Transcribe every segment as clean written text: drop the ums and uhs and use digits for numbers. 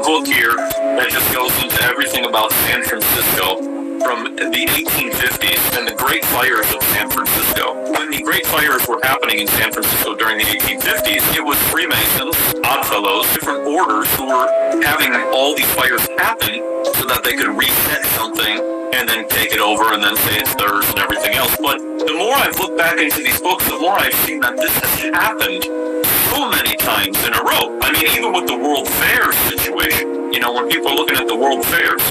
book here that just goes into everything about San Francisco from the 1850s and the Great Fires of San Francisco. When the Great Fires were happening in San Francisco during the 1850s, it was Freemasons, Oddfellows, different orders who were having all these fires happen so that they could reset something and then take it over and then say it's theirs and everything else. But the more I've looked back into these books, the more I've seen that this has happened so many times in a row. I mean, even with the World Fair situation, you know, when people are looking at the World Fairs,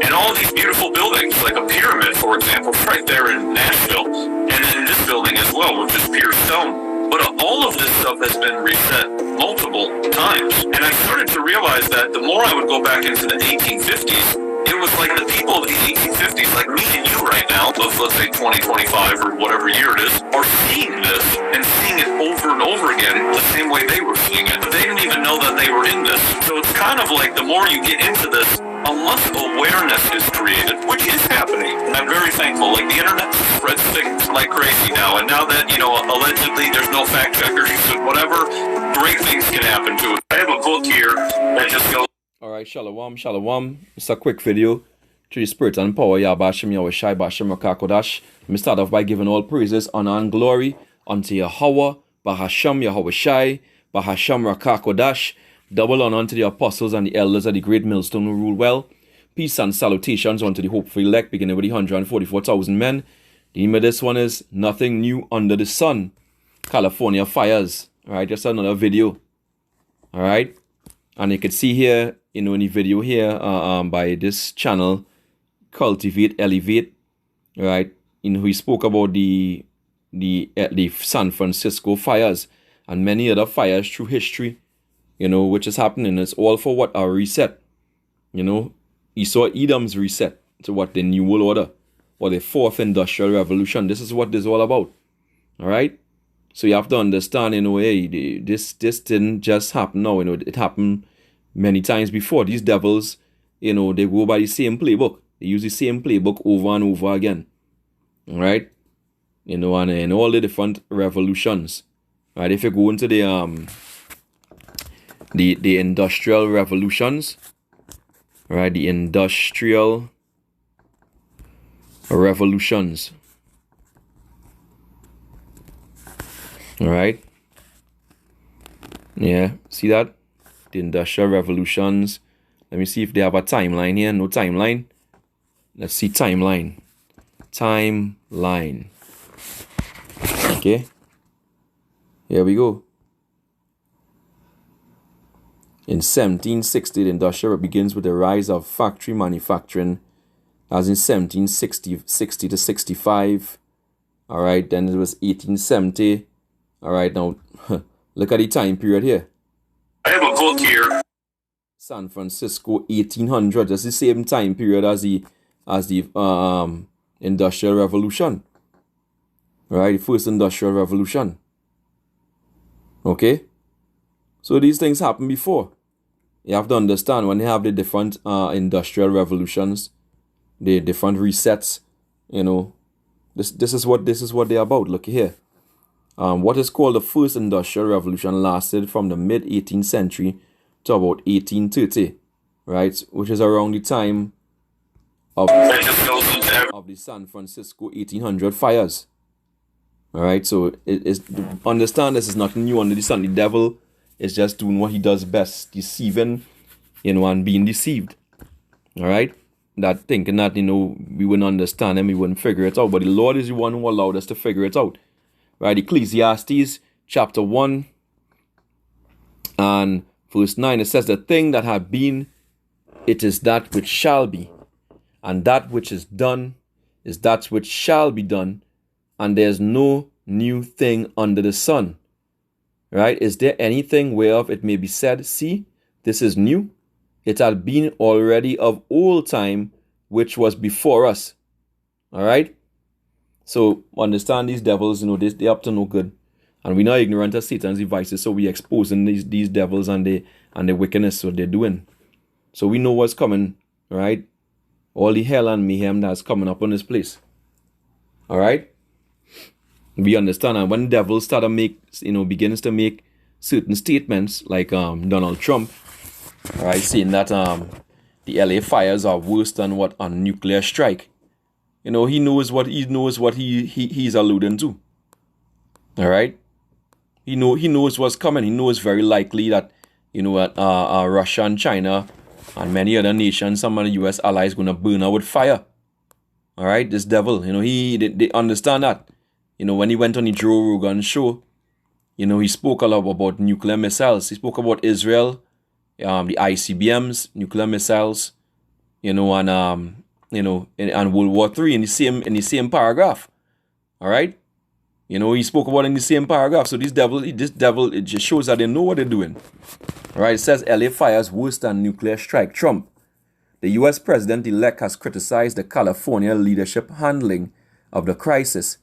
and all these beautiful buildings, like a pyramid, for example, right there in Nashville, and then this building as well, which is pure stone. But all of this stuff has been reset multiple times. And I started to realize that the more I would go back into the 1850s, it was like the people of the 1850s, like me and you right now, of let's say 2025 or whatever year it is, are seeing this and seeing it over and over again the same way they were seeing it. But they didn't even know that they were in this. So it's kind of like the more you get into this, unless awareness is created, which is happening, and I'm very thankful. Like, the internet spreads things like crazy now, and now that, you know, allegedly there's no fact checkers, whatever, great things can happen to it. I have a book here that just goes. Alright, shalom, shalom. It's a quick video. Through the spirit and power, Yahbashim Yahushai Bashem Rakakodash. Let me start off by giving all praises, honor, and glory unto Yahweh, Bahasham Yahushai, Bahasham Rakakodash. Double honor unto the apostles and the elders of the great millstone who rule well. Peace and salutations unto the hopeful elect, beginning with the 144,000 men. The name of this one is Nothing New Under the Sun. California Fires. Alright, just another video. Alright. And you can see here, you know, in the video here, by this channel, Cultivate, Elevate. Alright. You know, he spoke about the San Francisco fires and many other fires through history. You know, which is happening. It's all for what? A reset. You know, you saw Edom's reset to what? The New World Order or the Fourth Industrial Revolution. This is what this is all about. All right. So you have to understand, you know, hey, this didn't just happen now. You know, it happened many times before. These devils, you know, they go by the same playbook. They use the same playbook over and over again. All right. You know, and in all the different revolutions. Right. If you go into the industrial revolutions, right? The industrial revolutions, all right? Yeah, see that? The industrial revolutions. Let me see if they have a timeline here. No timeline. Let's see timeline. Timeline. Okay. Here we go. In 1760, the industrial begins with the rise of factory manufacturing. As in 1760 to 65. All right, then it was 1870. All right, now look at the time period here. I have a book here. San Francisco, 1800. That's the same time period as the Industrial Revolution. All right, the first Industrial Revolution. Okay, so these things happened before. You have to understand when they have the different industrial revolutions, the different resets. You know, this is what they're about. Look here. What is called the first industrial revolution lasted from the mid 18th century to about 1830, right? Which is around the time of the San Francisco 1800 fires. All right, so understand this is nothing new under the sun. The devil is just doing what he does best, deceiving, you know, and being deceived. All right, that thinking that, you know, we wouldn't understand him, we wouldn't figure it out. But the Lord is the one who allowed us to figure it out. Right, Ecclesiastes chapter 1 and verse 9, it says, the thing that had been, it is that which shall be, and that which is done is that which shall be done, and there's no new thing under the sun. Right? Is there anything whereof it may be said, see, this is new? It had been already of old time, which was before us. All right? So understand these devils, you know, they're up to no good. And we're not ignorant of Satan's devices, so we're exposing these devils and the wickedness what they're doing. So we know what's coming, right? All the hell and mayhem that's coming up on this place. All right? We understand, and when the devil begins to make certain statements, like Donald Trump, All right, saying that the LA fires are worse than what a nuclear strike. You know, he knows what he's alluding to. All right, he knows what's coming. He knows very likely that Russia and China and many other nations, some of the U.S. allies, gonna burn out with fire. All right, this devil, they understand that. When he went on the Joe Rogan show, he spoke a lot about nuclear missiles. He spoke about Israel, the ICBMs, nuclear missiles, and World War III in the same paragraph. All right, he spoke about it in the same paragraph. So this devil, it just shows that they know what they're doing. All right, it says LA fires worse than nuclear strike. Trump. The U.S. president-elect has criticized the California leadership handling of the crisis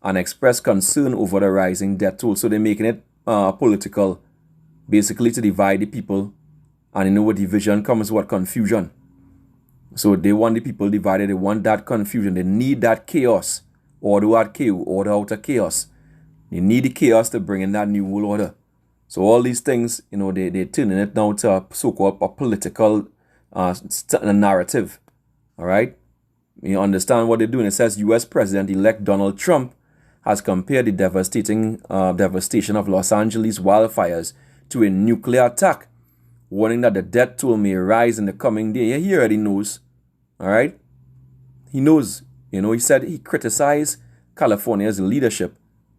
and expressed concern over the rising death toll. So they're making it political, basically to divide the people. And with division comes what? Confusion. So they want the people divided. They want that confusion. They need that chaos. Order out of chaos. They need the chaos to bring in that new world order. So all these things, they're turning it now to a so-called a political narrative. All right? You understand what they're doing. It says U.S. President-elect Donald Trump has compared the devastation of Los Angeles wildfires to a nuclear attack, warning that the death toll may rise in the coming day. He already knows. All right? He knows. He said he criticized California's leadership,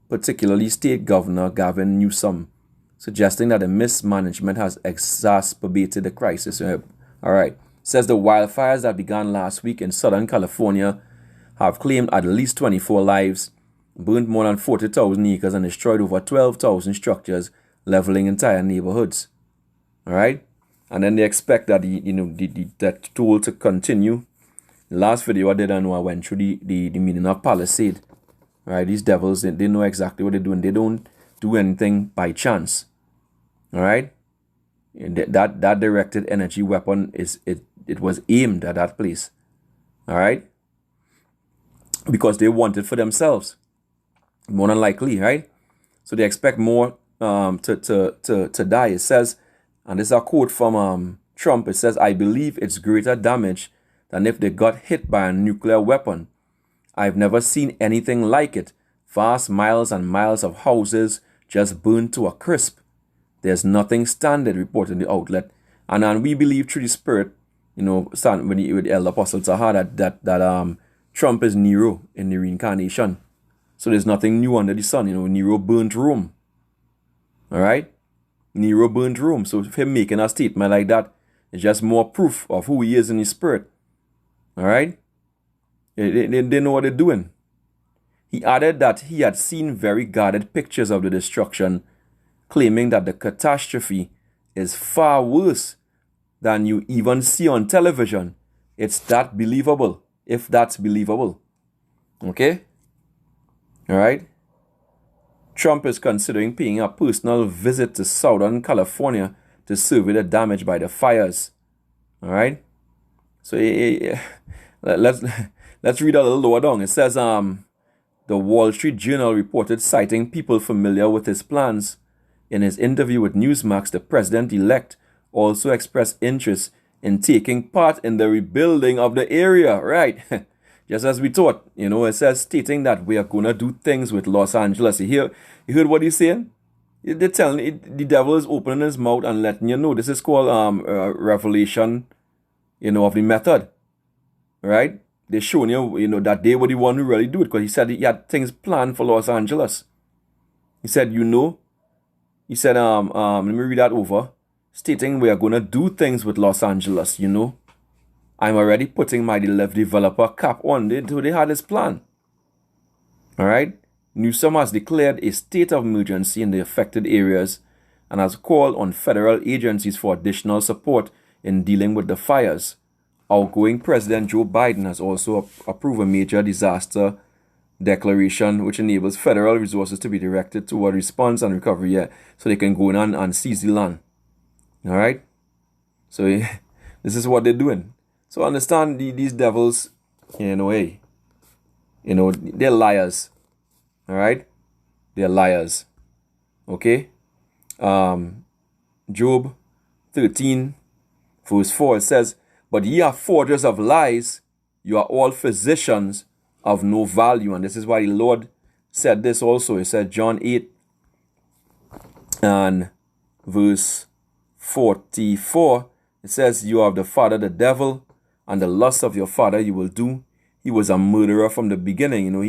particularly State Governor Gavin Newsom, suggesting that the mismanagement has exacerbated the crisis. All right. Says the wildfires that began last week in Southern California have claimed at least 24 lives, burned more than 40,000 acres, and destroyed over 12,000 structures, leveling entire neighborhoods. All right. And then they expect that the toll to continue. The last video I did, I went through the meaning of Palisade. Right, these devils, they know exactly what they're doing. They don't do anything by chance. All right, and that directed energy weapon it was aimed at that place. All right, because they want it for themselves, more than likely, right? So they expect more to die. It says, and this is a quote from Trump. It says, "I believe it's greater damage than if they got hit by a nuclear weapon. I've never seen anything like it. Vast miles and miles of houses just burned to a crisp. There's nothing standard," reported the outlet. And we believe through the spirit, with Elder Apostle Taha, that Trump is Nero in the reincarnation. So there's nothing new under the sun. Nero burnt Rome. All right? Nero burnt Rome. So him making a statement like that is just more proof of who he is in the spirit. All right? They know what they're doing. He added that he had seen very guarded pictures of the destruction, claiming that the catastrophe is far worse than you even see on television. It's that believable, if that's believable. Okay? All right? Trump is considering paying a personal visit to Southern California to survey the damage by the fires. All right? So let's read a little lower down. It says, the Wall Street Journal reported citing people familiar with his plans. In his interview with Newsmax, the president-elect also expressed interest in taking part in the rebuilding of the area. Right. Just as we thought, it says stating that we are going to do things with Los Angeles. You heard what he's saying? They're telling the devil is opening his mouth and letting you know. This is called revelation, of the method. Right? They're showing you, that they were the one who really do it, because he said he had things planned for Los Angeles. He said, he said, let me read that over, stating we are going to do things with Los Angeles, I'm already putting my developer cap on. They had this plan. All right? Newsom has declared a state of emergency in the affected areas and has called on federal agencies for additional support in dealing with the fires. Outgoing President Joe Biden has also approved a major disaster declaration which enables federal resources to be directed toward response and recovery, so they can go in and seize the land. All right? So this is what they're doing. So understand these devils, they're liars. All right? They're liars. Okay? Job 13, Verse 4, it says, but ye are forgers of lies, you are all physicians of no value. And this is why the Lord said this also. He said, John 8 and verse 44, it says, you are of the father the devil, and the lust of your father you will do. He was a murderer from the beginning. You know,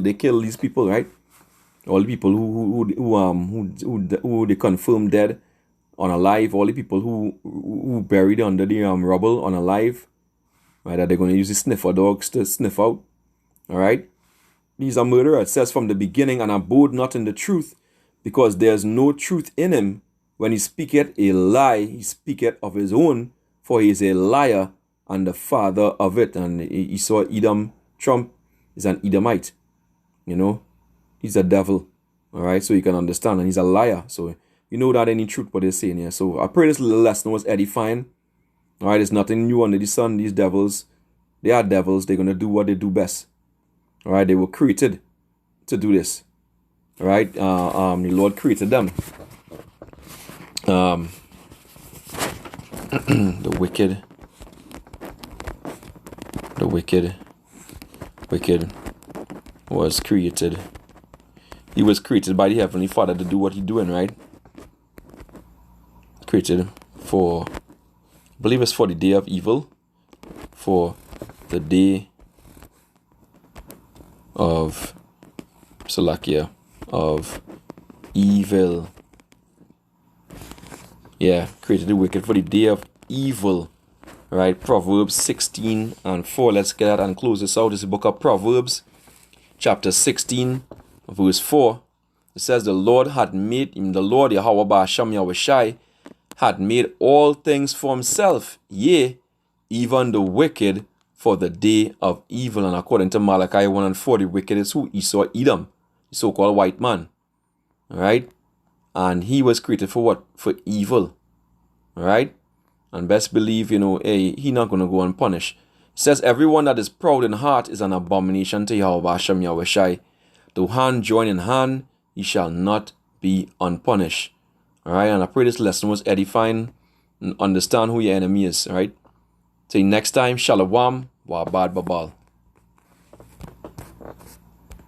they killed these people, right? All the people who they confirmed dead, unalive, all the people who buried under the rubble unalive, right? That they're going to use the sniffer dogs to sniff out. All right, these are murderers. It says from the beginning, and abode not in the truth, because there's no truth in him. When he speaketh a lie, he speaketh of his own, for he is a liar and the father of it. And he saw Edom. Trump is an Edomite. You know, he's a devil. All right, so you can understand, and he's a liar. So you know that any truth what they're saying here. So I pray this little lesson was edifying. All right, there's nothing new under the sun. These devils, they are devils. They're gonna do what they do best. All right, they were created to do this. All right, the Lord created them. The wicked was created. He was created by the Heavenly Father to do what he's doing, right? Created for, I believe it's for the day of evil, for the day of Salakia, of evil. Yeah, created the wicked for the day of evil. Right, Proverbs 16 and 4. Let's get that and close this out. This is the book of Proverbs, chapter 16, verse 4. It says, the Lord had made him, the Lord Yahweh Ba'asham Yahushai, had made all things for himself, yea, even the wicked for the day of evil. And according to Malachi 1 and 4, the wicked is who? Esau, Edom, the so-called white man. All right, and he was created for what? For evil. All right. And best believe, you know, hey, he not going to go unpunished. It says, everyone that is proud in heart is an abomination to Yahweh Hashem Yahushai. Though hand join in hand, he shall not be unpunished. All right, and I pray this lesson was edifying and understand who your enemy is. All right. Till next time, Shalom, Wabad Babal.